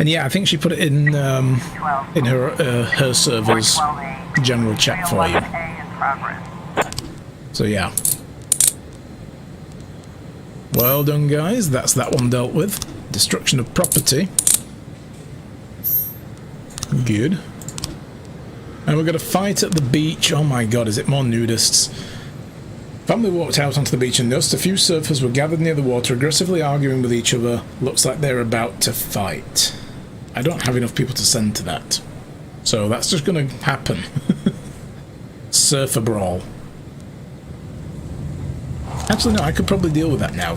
And yeah, I think she put it in her server's general chat for you. So yeah. Well done, guys. That's that one dealt with. Destruction of property. Good. And we're going to fight at the beach. Oh my god, is it more nudists? Family walked out onto the beach and noticed a few surfers were gathered near the water, aggressively arguing with each other. Looks like they're about to fight. I don't have enough people to send to that. So that's just going to happen. Surfer brawl. Actually, no, I could probably deal with that now.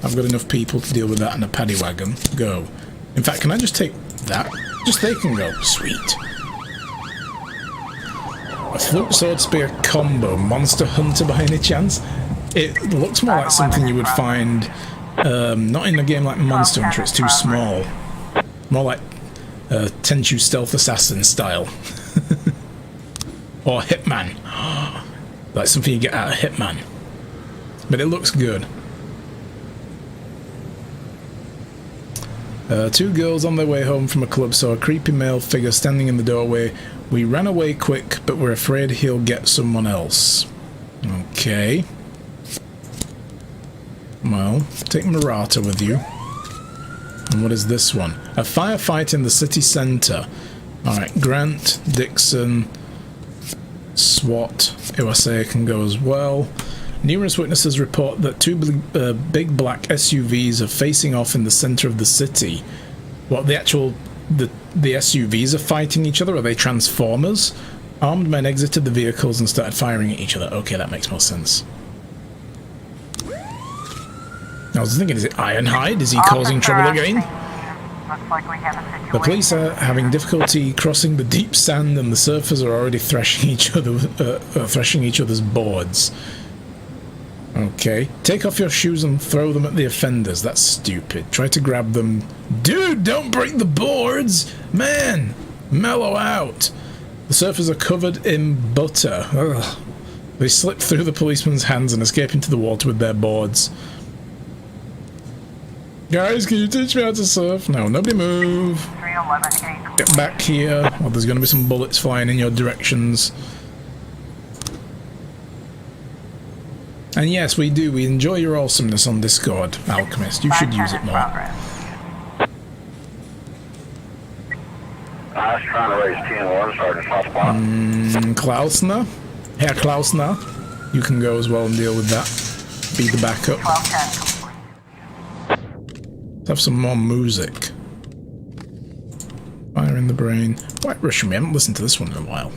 I've got enough people to deal with that in a paddy wagon. Go. In fact, can I just take that? Just they can go. Sweet. A flute sword spear combo. Monster Hunter by any chance? It looks more like something you would find not in a game like Monster Hunter, it's too small. More like Tenchu Stealth Assassin style. Or Hitman. Like something you get out of Hitman. But it looks good. Two girls on their way home from a club saw a creepy male figure standing in the doorway. We ran away quick, but we're afraid he'll get someone else. Okay. Well, take Murata with you. And what is this one? A firefight in the city centre. Alright, Grant, Dixon, SWAT, Iwase can go as well. Numerous witnesses report that two big black SUVs are facing off in the centre of the city. What, the SUVs are fighting each other? Are they Transformers? Armed men exited the vehicles and started firing at each other. Okay, that makes more sense. I was thinking, is it Ironhide? Is he causing trouble again? Looks like we have a situation. The police are having difficulty crossing the deep sand, and the surfers are already thrashing each other's boards. Okay. Take off your shoes and throw them at the offenders. That's stupid. Try to grab them. Dude, don't break the boards! Man! Mellow out! The surfers are covered in butter. Ugh. They slip through the policeman's hands and escape into the water with their boards. Guys, can you teach me how to surf? No, nobody move. 311 Get back here. Well, there's going to be some bullets flying in your directions. And yes, we do. We enjoy your awesomeness on Discord, Alchemist. You should use it more. I was trying to raise TN1, Sergeant Southpaw. Klausner? Herr Klausner? You can go as well and deal with that. Be the backup. 1210 complete. Let's have some more music. Fire in the Brain. White Russian. We haven't listened to this one in a while.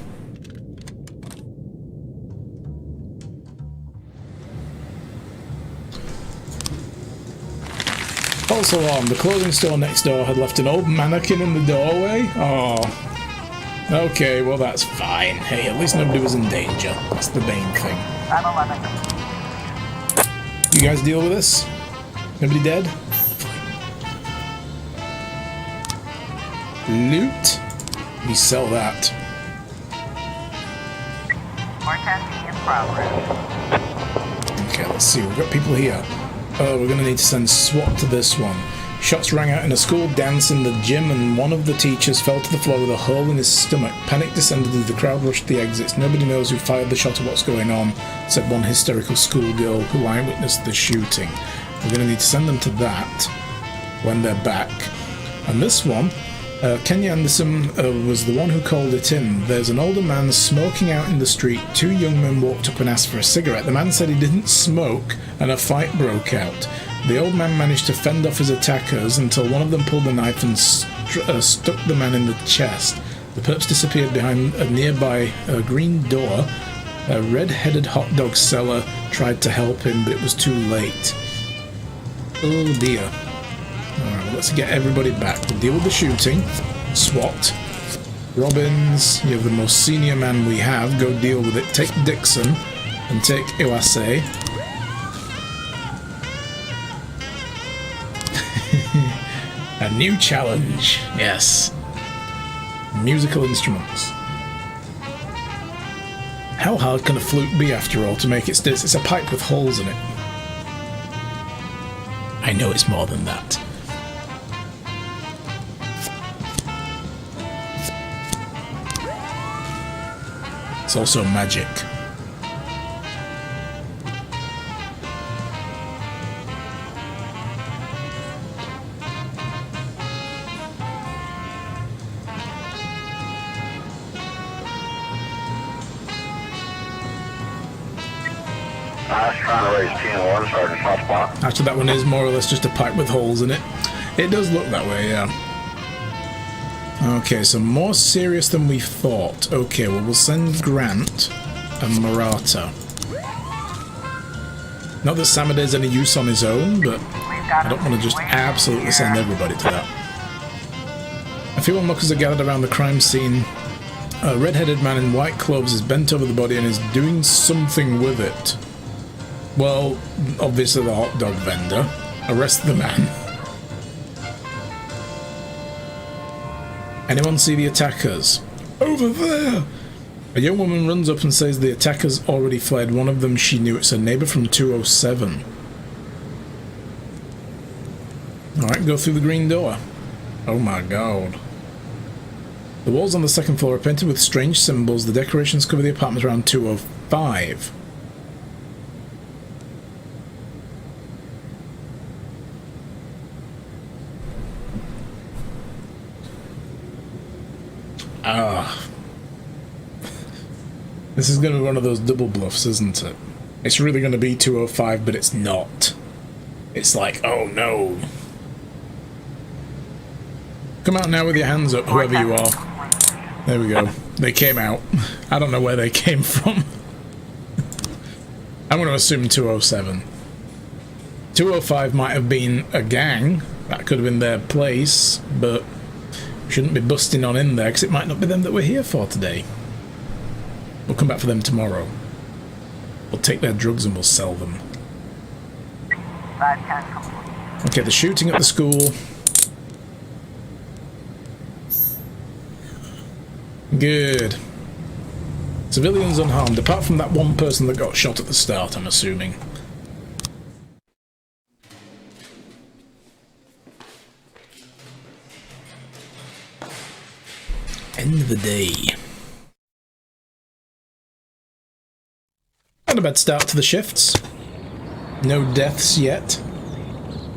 False alarm. The clothing store next door had left an old mannequin in the doorway. Oh. Okay, well that's fine. Hey, at least nobody was in danger. That's the main thing. 511. You guys deal with this? Nobody dead? Loot? We sell that. More testing in progress. Okay, let's see. We've got people here. Oh, we're going to need to send SWAT to this one. Shots rang out in a school dance in the gym, and one of the teachers fell to the floor with a hole in his stomach. Panic descended as the crowd rushed the exits. Nobody knows who fired the shot or what's going on, said one hysterical schoolgirl who eyewitnessed the shooting. We're going to need to send them to that when they're back. And this one, Kenya Anderson was the one who called it in. There's an older man smoking out in the street. Two young men walked up and asked for a cigarette. The man said he didn't smoke, and a fight broke out. The old man managed to fend off his attackers until one of them pulled a knife and stuck the man in the chest. The perps disappeared behind a nearby green door. A red-headed hot dog seller tried to help him, but it was too late. Oh dear. Alright, well, let's get everybody back. We'll deal with the shooting. SWAT. Robbins, you're the most senior man we have. Go deal with it. Take Dixon and take Iwase. A new challenge. Yes. Musical instruments. How hard can a flute be, after all, to make it stick? It's a pipe with holes in it. I know it's more than that. It's also magic. I was trying to raise 10-1, Sergeant Southpaw. Actually, that one is more or less just a pipe with holes in it. It does look that way, yeah. Okay, so more serious than we thought. Okay, well, we'll send Grant and Murata. Not that Samade's any use on his own, but I don't want to just absolutely send everybody to that. A few onlookers are gathered around the crime scene. A red-headed man in white clothes is bent over the body and is doing something with it. Well, obviously the hot dog vendor. Arrest the man. Anyone see the attackers? Over there! A young woman runs up and says the attackers already fled. One of them she knew. It's a neighbour from 207. Alright, go through the green door. Oh my god. The walls on the second floor are painted with strange symbols. The decorations cover the apartment around 205. This is going to be one of those double bluffs, isn't it? It's really going to be 205, but it's not. It's like, oh no. Come out now with your hands up, whoever you are. There we go. They came out. I don't know where they came from. I'm going to assume 207. 205 might have been a gang. That could have been their place, but we shouldn't be busting on in there because it might not be them that we're here for today. We'll come back for them tomorrow. We'll take their drugs and we'll sell them. 510 complete. Okay, the shooting at the school. Good. Civilians unharmed, apart from that one person that got shot at the start, I'm assuming. End of the day. Not a bad start to the shifts. No deaths yet.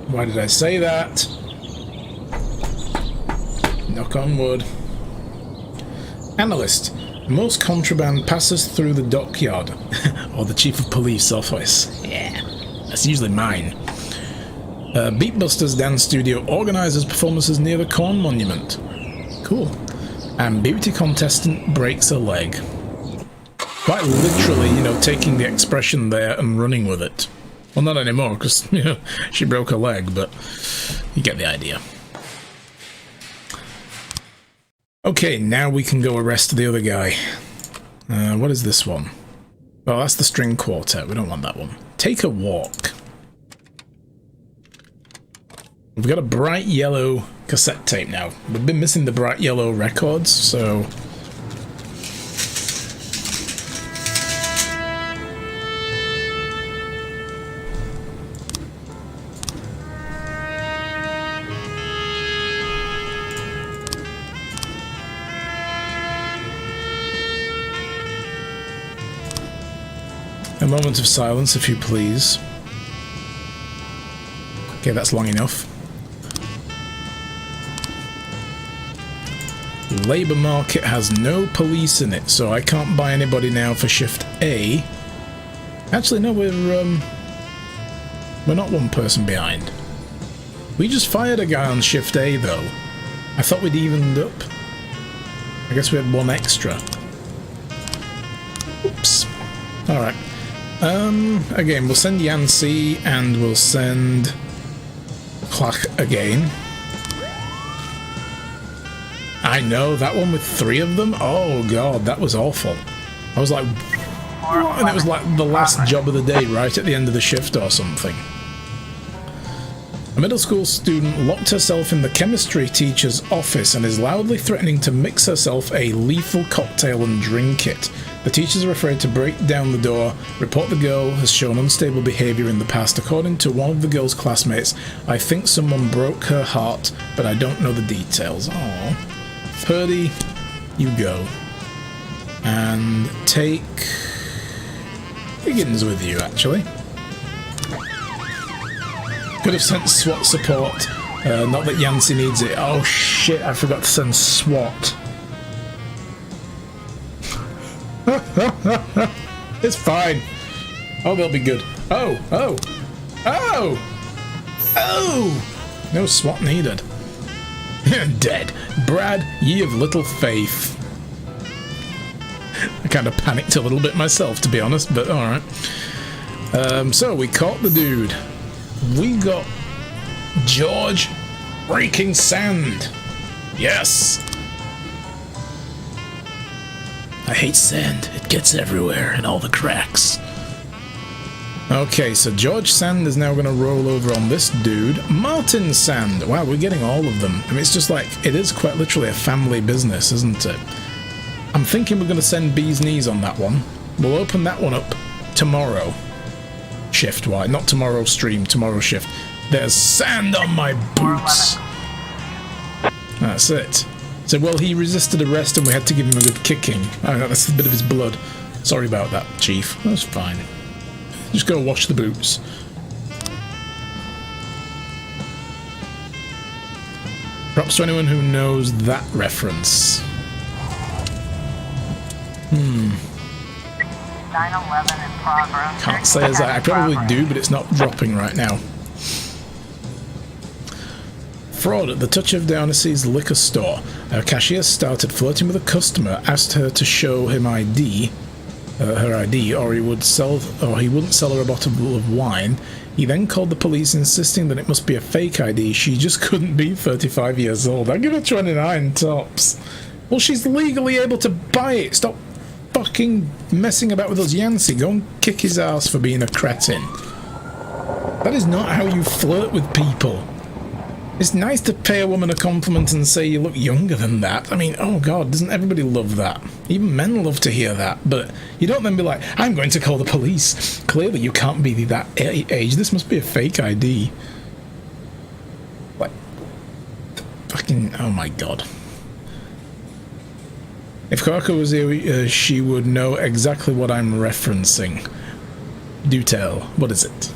Why did I say that? Knock on wood. Analyst. Most contraband passes through the dockyard. Or the chief of police office. Yeah, that's usually mine. Beatbusters dance studio organizes performances near the Corn Monument. Cool. And beauty contestant breaks a leg. Quite literally, you know, taking the expression there and running with it. Well, not anymore, because, you know, she broke her leg, but you get the idea. Okay, now we can go arrest the other guy. What is this one? Oh, that's the string quartet. We don't want that one. Take a walk. We've got a bright yellow cassette tape now. We've been missing the bright yellow records, so... A moment of silence, if you please. Okay, that's long enough. Labour market has no police in it, so I can't buy anybody now for shift A. Actually, no, we're not one person behind. We just fired a guy on shift A, though. I thought we'd evened up. I guess we had one extra. Oops. Alright. Again, we'll send Yancy, and we'll send Clark again. I know, that one with 3 of them? Oh god, that was awful. I was like, what? And it was like the last job of the day, right at the end of the shift or something. A middle school student locked herself in the chemistry teacher's office and is loudly threatening to mix herself a lethal cocktail and drink it. The teachers are afraid to break down the door. Report the girl has shown unstable behaviour in the past. According to one of the girl's classmates, I think someone broke her heart, but I don't know the details. Aww. Purdy, you go. And take Higgins with you, actually. Could have sent SWAT support. Not that Yancey needs it. Oh shit, I forgot to send SWAT. It's fine. Oh, they'll be good. Oh! No SWAT needed. Dead. Brad, ye of little faith. I kind of panicked a little bit myself, to be honest, but alright. So, we caught the dude. We got George breaking sand. Yes. I hate sand. It gets everywhere in all the cracks. Okay, so George Sand is now going to roll over on this dude. Martin Sand. Wow, we're getting all of them. I mean, it's just like, it is quite literally a family business, isn't it? I'm thinking we're going to send Bee's Knees on that one. We'll open that one up tomorrow. Shift-wise. Not tomorrow stream, tomorrow shift. There's sand on my boots. That's it. So, well, he resisted arrest and we had to give him a good kicking. Oh, that's a bit of his blood. Sorry about that, Chief. That's fine. Just go wash the boots. Props to anyone who knows that reference. 911 in progress. Can't say as I probably do, but it's not dropping right now. Fraud at the Touch of Downesy's liquor store. A cashier started flirting with a customer, asked her to show him ID. Her ID, or he wouldn't sell her a bottle of wine. He then called the police, insisting that it must be a fake ID. She just couldn't be 35 years old. I'd give her 29 tops. Well, she's legally able to buy it. Stop fucking messing about with us, Yancey. Go and kick his ass for being a cretin. That is not how you flirt with people. It's nice to pay a woman a compliment and say you look younger than that. I mean, oh god, doesn't everybody love that? Even men love to hear that, but you don't then be like, I'm going to call the police. Clearly you can't be that age. This must be a fake ID. Like, fucking, oh my god. If Corker was here, she would know exactly what I'm referencing. Do tell. What is it?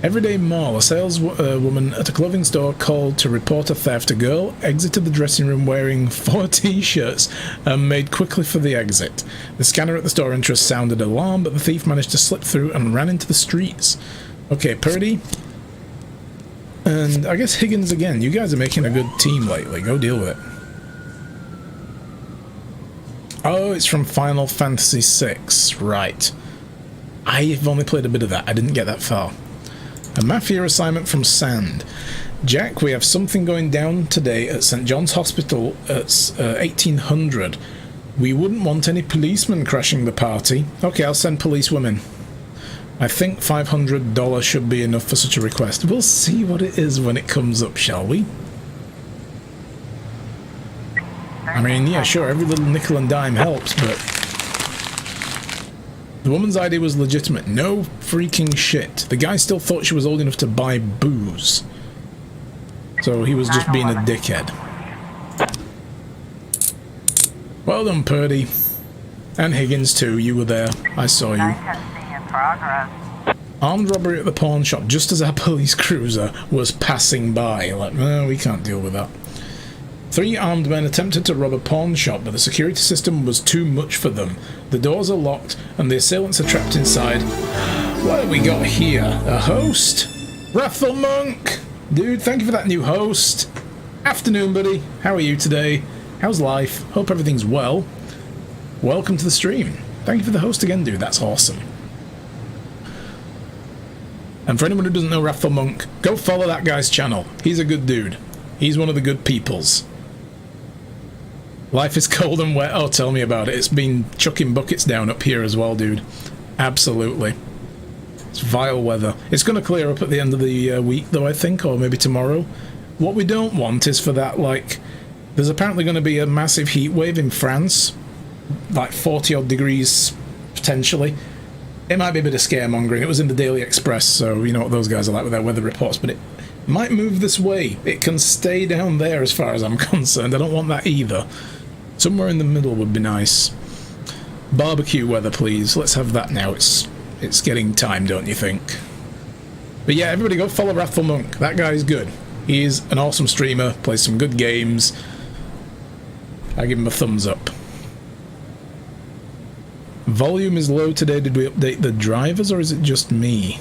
Everyday Mall. A saleswoman at a clothing store called to report a theft. A girl exited the dressing room wearing 4 t-shirts and made quickly for the exit. The scanner at the store entrance sounded alarm, but the thief managed to slip through and ran into the streets. Okay, Purdy. And I guess Higgins again. You guys are making a good team lately. Go deal with it. Oh, it's from Final Fantasy VI. Right. I've only played a bit of that. I didn't get that far. A Mafia assignment from Sand. Jack, we have something going down today at St. John's Hospital at 1800. We wouldn't want any policemen crashing the party. Okay, I'll send police women. I think $500 should be enough for such a request. We'll see what it is when it comes up, shall we? I mean, yeah, sure, every little nickel and dime helps, but... The woman's ID was legitimate. No freaking shit. The guy still thought she was old enough to buy booze. So he was just being a dickhead. Well done, Purdy. And Higgins too, you were there. I saw you. 910C in progress. Armed robbery at the pawn shop just as our police cruiser was passing by. Like, no, we can't deal with that. 3 armed men attempted to rob a pawn shop, but the security system was too much for them. The doors are locked, and the assailants are trapped inside. What have we got here? A host? Rathel Monk! Dude, thank you for that new host. Afternoon, buddy. How are you today? How's life? Hope everything's well. Welcome to the stream. Thank you for the host again, dude. That's awesome. And for anyone who doesn't know Rathel Monk, go follow that guy's channel. He's a good dude. He's one of the good peoples. Life is cold and wet. Oh, tell me about it. It's been chucking buckets down up here as well, dude. Absolutely. It's vile weather. It's going to clear up at the end of the week, though, I think, or maybe tomorrow. What we don't want is for that, like... There's apparently going to be a massive heat wave in France. Like 40-odd degrees, potentially. It might be a bit of scaremongering. It was in the Daily Express, so you know what those guys are like with their weather reports, but it might move this way. It can stay down there as far as I'm concerned. I don't want that either. Somewhere in the middle would be nice. Barbecue weather, please. Let's have that now. It's getting time, don't you think? But yeah, everybody go follow Wrathful Monk. That guy's good. He's an awesome streamer, plays some good games. I give him a thumbs up. Volume is low today. Did we update the drivers, or is it just me?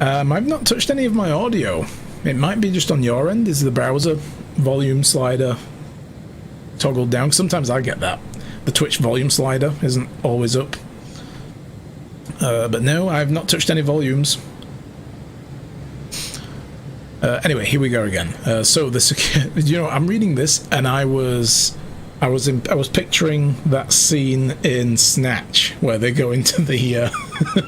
I've not touched any of my audio. It might be just on your end. Is the browser volume slider toggled down? Sometimes I get that. The Twitch volume slider isn't always up. But no, I've not touched any volumes. Anyway, here we go again. So the you know, I'm reading this and I was picturing that scene in Snatch where they go into the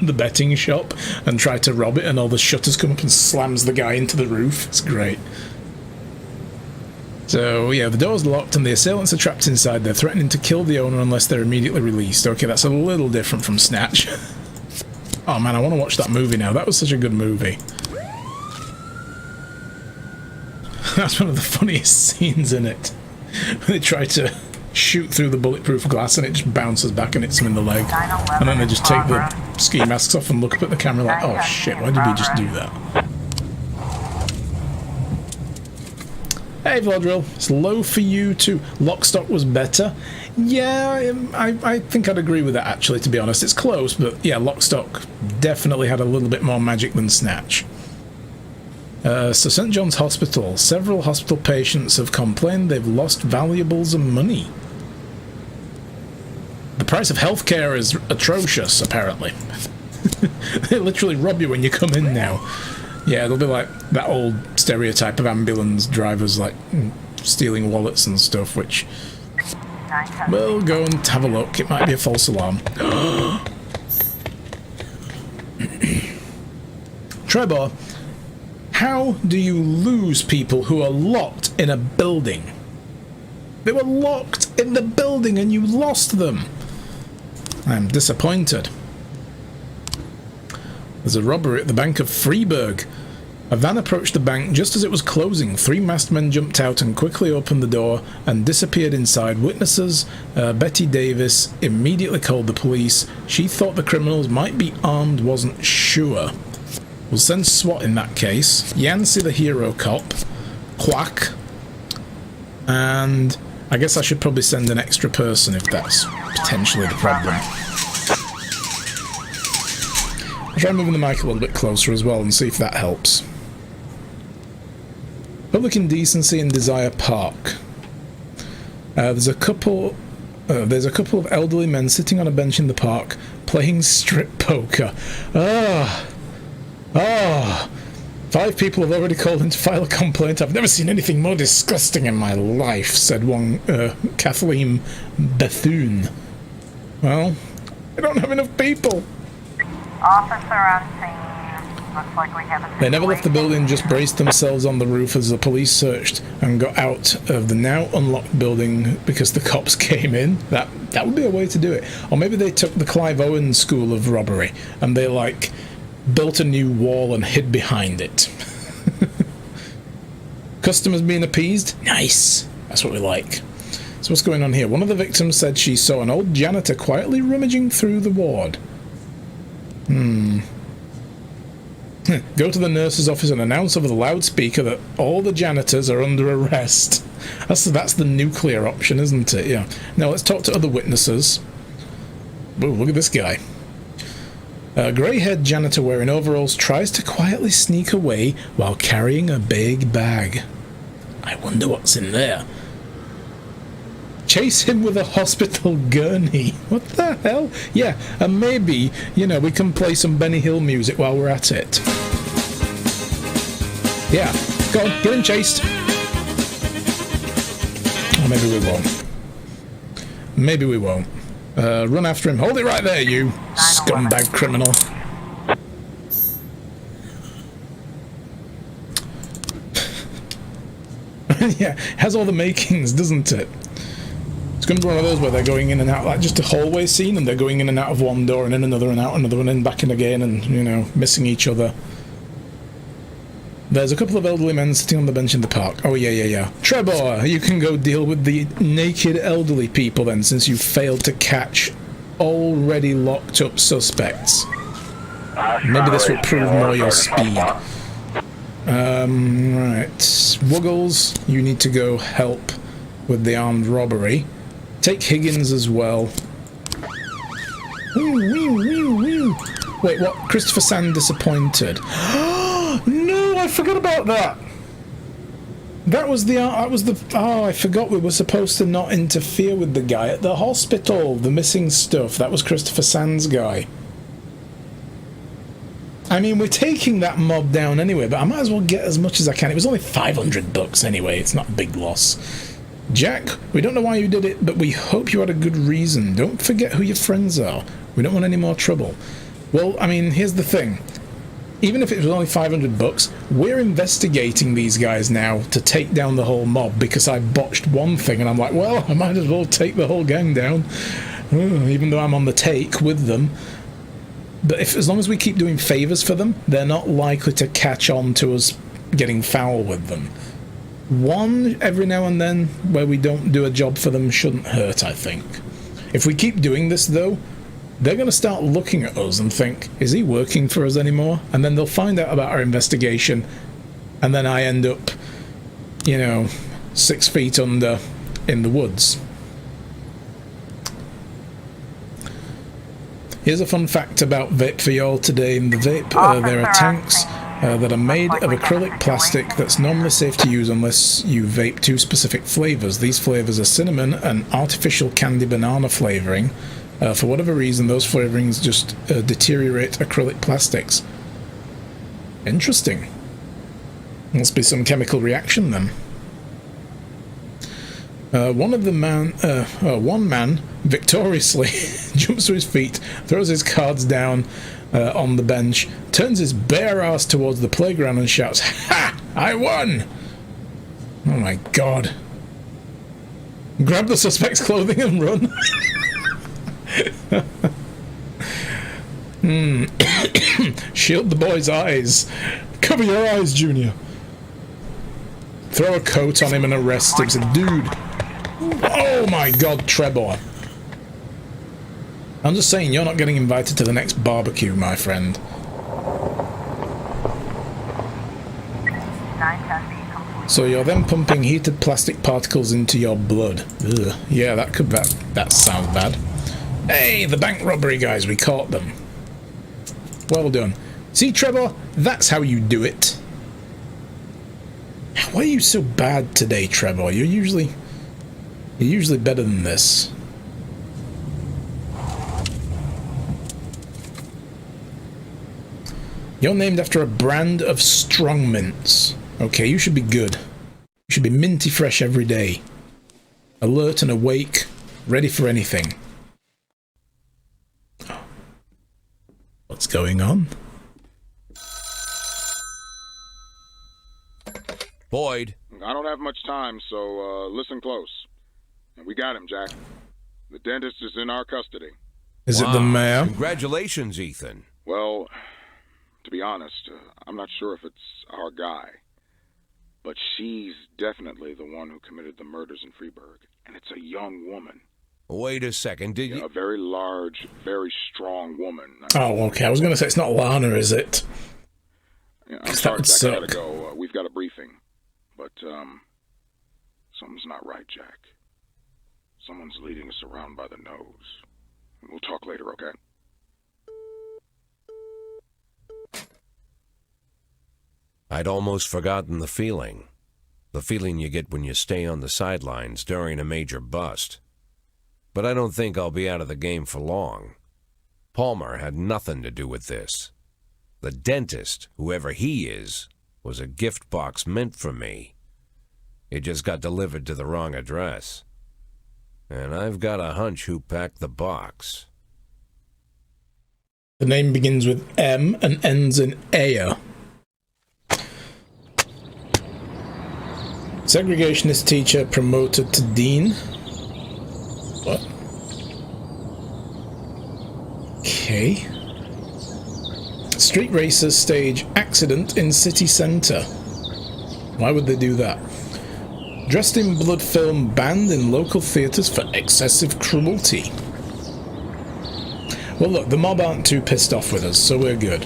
the betting shop and try to rob it, and all the shutters come up and slams the guy into the roof. It's great. So yeah, the door's locked and the assailants are trapped inside. They're threatening to kill the owner unless they're immediately released. Okay, that's a little different from Snatch. Oh man, I want to watch that movie now. That was such a good movie. That's one of the funniest scenes in it. They try to shoot through the bulletproof glass and it just bounces back and hits them in the leg. And then they just take the ski masks off and look up at the camera like, oh shit, why did we just do that? Hey Vlodril, it's low for you too. Lockstock was better. Yeah, I think I'd agree with that actually, to be honest. It's close, but yeah, Lockstock definitely had a little bit more magic than Snatch. So St. John's Hospital. Several hospital patients have complained they've lost valuables and money. The price of healthcare is atrocious, apparently. They literally rob you when you come in now. Yeah, it'll be like that old stereotype of ambulance drivers, like stealing wallets and stuff, which... Well, go and have a look. It might be a false alarm. Trebor, how do you lose people who are locked in a building? They were locked in the building and you lost them. I'm disappointed. There's a robbery at the Bank of Freiburg. A van approached the bank just as it was closing. 3 masked men jumped out and quickly opened the door and disappeared inside. Witnesses, Betty Davis, immediately called the police. She thought the criminals might be armed, wasn't sure. We'll send SWAT in that case. Yancy the hero cop. Quack. And I guess I should probably send an extra person if that's potentially the problem. I'll try moving the mic a little bit closer as well and see if that helps. Public Indecency in Desire Park. There's a couple of elderly men sitting on a bench in the park playing strip poker. Ah, 5 people have already called in to file a complaint. I've never seen anything more disgusting in my life, said one Kathleen Bethune. Well, I don't have enough people. Officer on scene. Looks like we have a situation. They never left the building, just braced themselves on the roof as the police searched and got out of the now unlocked building because the cops came in. That would be a way to do it. Or maybe they took the Clive Owen school of robbery and they like built a new wall and hid behind it. Customers being appeased? Nice. That's what we like. So what's going on here? One of the victims said she saw an old janitor quietly rummaging through the ward. Go to the nurse's office and announce over the loudspeaker that all the janitors are under arrest. That's the nuclear option, isn't it? Yeah. Now let's talk to other witnesses. Ooh, look at this guy. A grey-haired janitor wearing overalls tries to quietly sneak away while carrying a big bag. I wonder what's in there. Chase him with a hospital gurney. What the hell? Yeah, and maybe, you know, we can play some Benny Hill music while we're at it. Yeah, go on, get him chased. Or maybe we won't. Maybe we won't. Run after him. Hold it right there, you scumbag criminal. Yeah, has all the makings, doesn't it? It's going to be one of those where they're going in and out, like just a hallway scene, and they're going in and out of one door and in another and out another one and back in again and, you know, missing each other. There's a couple of elderly men sitting on the bench in the park. Oh, yeah. Trevor, you can go deal with the naked elderly people then, since you failed to catch already locked up suspects. Maybe this will prove more your speed. Right. Wuggles, you need to go help with the armed robbery. Take Higgins as well. Wait, what? Christopher Sand disappointed. No, I forgot about that. That was the... Oh, I forgot we were supposed to not interfere with the guy at the hospital. The missing stuff. That was Christopher Sand's guy. I mean, we're taking that mob down anyway, but I might as well get as much as I can. It was only $500 anyway. It's not a big loss. Jack, we don't know why you did it, but we hope you had a good reason. Don't forget who your friends are. We don't want any more trouble. Well, I mean, here's the thing. Even if it was only $500, we're investigating these guys now to take down the whole mob because I botched one thing, and I'm like, well, I might as well take the whole gang down, even though I'm on the take with them. But as long as we keep doing favors for them, they're not likely to catch on to us getting foul with them. One every now and then where we don't do a job for them shouldn't hurt, I think. If we keep doing this, though, they're going to start looking at us and think, is he working for us anymore? And then they'll find out about our investigation, and then I end up, 6 feet under in the woods. Here's a fun fact about vape for y'all today. In the vape, there are tanks that are made of acrylic plastic that's normally safe to use unless you vape 2 specific flavors. These flavors are cinnamon and artificial candy banana flavoring. For whatever reason, those flavorings just deteriorate acrylic plastics. Interesting. Must be some chemical reaction then. One man victoriously jumps to his feet, throws his cards down on the bench, turns his bare ass towards the playground and shouts, "Ha! I won!" Oh my god. Grab the suspect's clothing and run. Shield the boy's eyes. Cover your eyes, Junior. Throw a coat on him and arrest him. Say, dude. Oh my god, Trevor. I'm just saying, you're not getting invited to the next barbecue, my friend. 910 feet complete. So you're then pumping heated plastic particles into your blood. Ugh. Yeah, that sounds bad. Hey, the bank robbery guys, we caught them. Well done. See, Trevor, that's how you do it. Why are you so bad today, Trevor? You're usually better than this. You're named after a brand of strong mints. Okay, you should be good. You should be minty fresh every day. Alert and awake, ready for anything. What's going on? Boyd. I don't have much time, so listen close. And we got him, Jack. The dentist is in our custody. Is it the mayor? Congratulations, Ethan. Well, to be honest, I'm not sure if it's our guy. But she's definitely the one who committed the murders in Freeburg. And it's a young woman. Wait a second, did you... A very large, very strong woman. Oh, okay. I was going to say it's not Lana, is it? Yeah, I'm sorry, Jack. I gotta go. We've got a briefing. But, something's not right, Jack. Someone's leading us around by the nose. We'll talk later, okay? I'd almost forgotten the feeling. The feeling you get when you stay on the sidelines during a major bust. But I don't think I'll be out of the game for long. Palmer had nothing to do with this. The dentist, whoever he is, was a gift box meant for me. It just got delivered to the wrong address. And I've got a hunch who packed the box. The name begins with M and ends in Aya. Segregationist teacher promoted to dean. What? Okay. Street racers stage accident in city center. Why would they do that? Dressed in blood film banned in local theatres for excessive cruelty. Well, look, the mob aren't too pissed off with us, so we're good.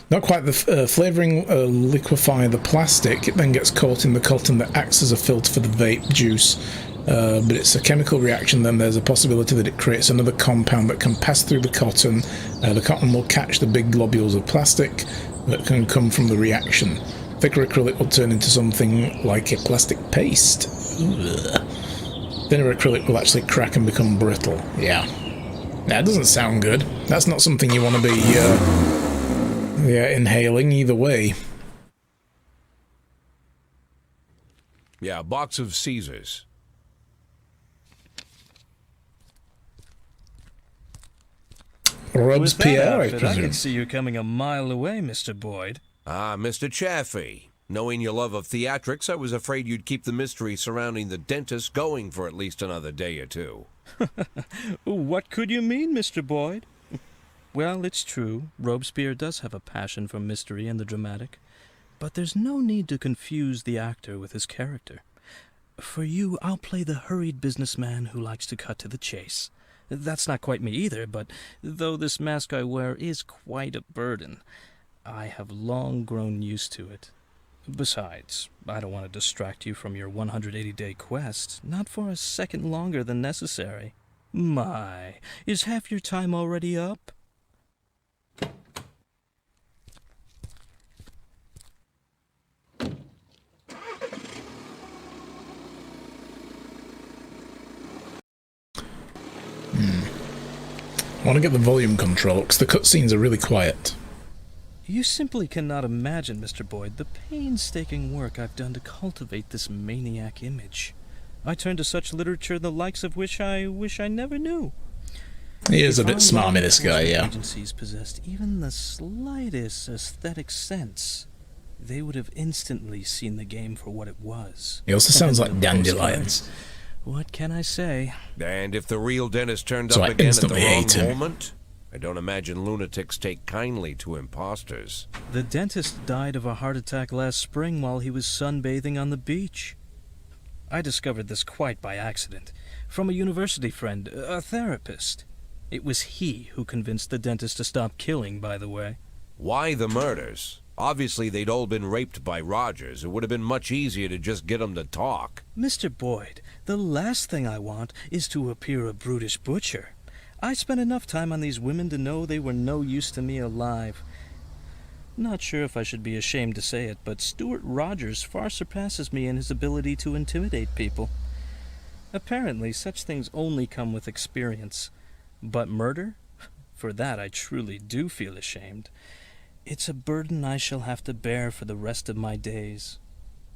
Not quite. The flavouring liquefy the plastic. It then gets caught in the cotton that acts as a filter for the vape juice. But it's a chemical reaction. Then there's a possibility that it creates another compound that can pass through the cotton. The cotton will catch the big globules of plastic that can come from the reaction. Thicker acrylic will turn into something like a plastic paste. Ugh. Thinner acrylic will actually crack and become brittle. Yeah. That doesn't sound good. That's not something you want to be inhaling either way. Yeah, a box of Caesars. Robespierre, I I presume. can see you coming a mile away, Mr. Boyd. Ah, Mr. Chaffee. Knowing your love of theatrics, I was afraid you'd keep the mystery surrounding the dentist going for at least another day or two. What could you mean, Mr. Boyd? Well, it's true. Robespierre does have a passion for mystery and the dramatic. But there's no need to confuse the actor with his character. For you, I'll play the hurried businessman who likes to cut to the chase. That's not quite me either, but though this mask I wear is quite a burden, I have long grown used to it. Besides, I don't want to distract you from your 180-day quest, not for a second longer than necessary. My, is half your time already up? I want to get the volume control, because the cutscenes are really quiet. You simply cannot imagine, Mr. Boyd, the painstaking work I've done to cultivate this maniac image. I turn to such literature the likes of which I wish I never knew. He is a If bit our smarmy, law this guy, enforcement yeah. Agencies possessed even the slightest aesthetic sense, they would have instantly seen the game for what it was. He also sounds And like of dandelions. course, what can I say? And if the real dentist turned So up I again at the instantly wrong hate him. moment, I don't imagine lunatics take kindly to imposters. The dentist died of a heart attack last spring while he was sunbathing on the beach. I discovered this quite by accident, from a university friend, a therapist. It was he who convinced the dentist to stop killing, by the way. Why the murders? Obviously they'd all been raped by Rogers. It would have been much easier to just get them to talk. Mr. Boyd, the last thing I want is to appear a brutish butcher. I spent enough time on these women to know they were no use to me alive. Not sure if I should be ashamed to say it, but Stuart Rogers far surpasses me in his ability to intimidate people. Apparently, such things only come with experience. But murder? For that I truly do feel ashamed. It's a burden I shall have to bear for the rest of my days.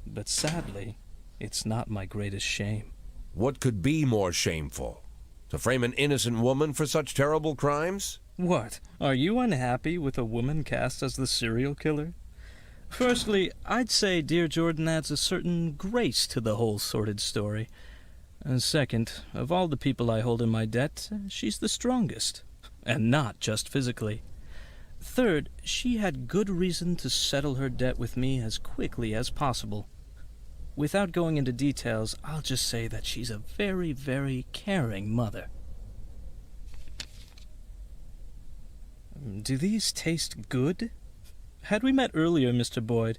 But sadly, it's not my greatest shame. What could be more shameful? To frame an innocent woman for such terrible crimes? What? Are you unhappy with a woman cast as the serial killer? Firstly, I'd say Dear Jordan adds a certain grace to the whole sordid story. And second, of all the people I hold in my debt, she's the strongest. And not just physically. Third, she had good reason to settle her debt with me as quickly as possible. Without going into details, I'll just say that she's a very, very caring mother. Do these taste good? Had we met earlier, Mr. Boyd,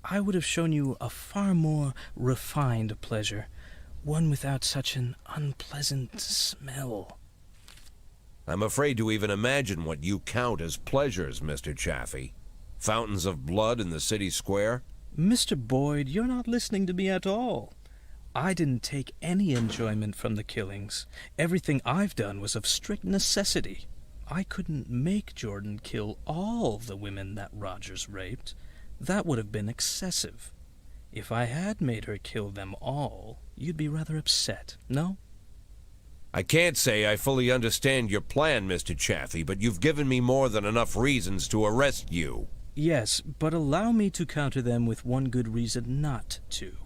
I would have shown you a far more refined pleasure, one without such an unpleasant smell. I'm afraid to even imagine what you count as pleasures, Mr. Chaffee. Fountains of blood in the city square? Mr. Boyd, you're not listening to me at all. I didn't take any enjoyment from the killings. Everything I've done was of strict necessity. I couldn't make Jordan kill all the women that Rogers raped. That would have been excessive. If I had made her kill them all, you'd be rather upset, no? I can't say I fully understand your plan, Mr. Chaffee, but you've given me more than enough reasons to arrest you. Yes, but allow me to counter them with one good reason not to.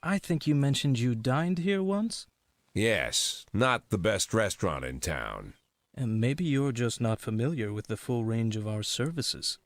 I think you mentioned you dined here once? Yes, not the best restaurant in town. And maybe you're just not familiar with the full range of our services.